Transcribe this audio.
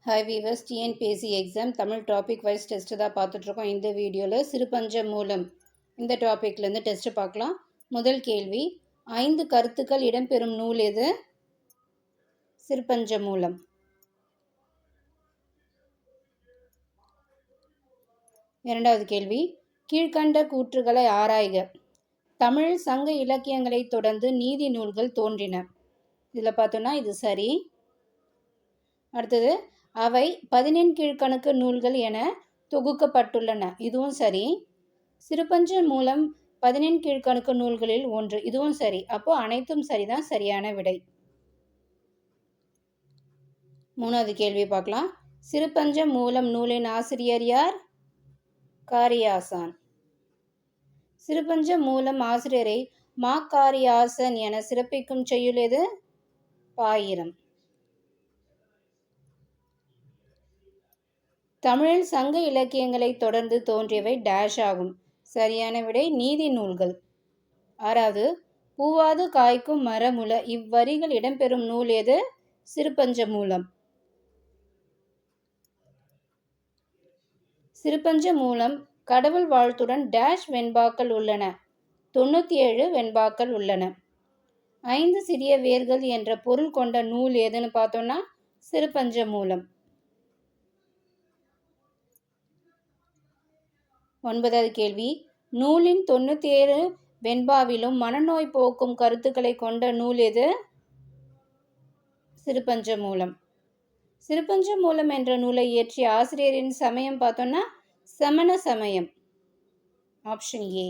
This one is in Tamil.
Hi viewers, TNPSC exam Tamil topic wise test தான் பார்த்துட்ருக்கோம். இந்த வீடியோவில் சிறுபஞ்ச மூலம் இந்த டாப்பிக்லேருந்து டெஸ்ட்டு பார்க்கலாம். முதல் கேள்வி, 5 கருத்துக்கள் இடம்பெறும் நூல் எது? சிறுபஞ்ச மூலம். இரண்டாவது கேள்வி, கீழ்கண்ட கூற்றுகளை ஆராய்க. தமிழ் சங்க இலக்கியங்களை தொடர்ந்து நீதி நூல்கள் தோன்றின. இதில் பார்த்தோன்னா இது சரி. அடுத்தது, அவை 14 கீழ்கணக்கு நூல்கள் என தொகுக்கப்பட்டுள்ளன. இதுவும் சரி. சிறுபஞ்ச மூலம் 14 கீழ்கணக்கு நூல்களில் ஒன்று. இதுவும் சரி. அப்போ அனைத்தும் சரிதான், சரியான விடை. மூணாவது கேள்வி பார்க்கலாம். சிறுபஞ்ச மூலம் நூலின் ஆசிரியர் யார்? காரியாசான். சிறுபஞ்ச மூலம் ஆசிரியரை மாக்காரியாசன் என சிறப்பிக்கும் செய்யுள் எது? பாயிரம். தமிழில் சங்க இலக்கியங்களை தொடர்ந்து தோன்றியவை டேஷ் ஆகும். சரியான விடை நீதி நூல்கள். ஆறாவது, பூவாது காய்க்கும் மரமுல இவ்வரிகள் இடம்பெறும் நூல் எது? சிறுபஞ்ச மூலம். சிறுபஞ்ச மூலம் கடவுள் வாழ்த்துடன் டேஷ் வெண்பாக்கள் உள்ளன. 97 வெண்பாக்கள் உள்ளன. 5 சிறிய வேர்கள் என்ற பொருள் கொண்ட நூல் எதுன்னு பார்த்தோம்னா சிறுபஞ்ச மூலம். 9வது கேள்வி, நூலின் 97 வெண்பாவிலும் மனநோய் போக்கும் கருத்துக்களை கொண்ட நூல் எது? சிறுபஞ்ச மூலம். சிறுபஞ்ச மூலம் என்ற நூலை இயற்றிய ஆசிரியரின் சமயம் பார்த்தோம்னா சமண சமயம். Option A.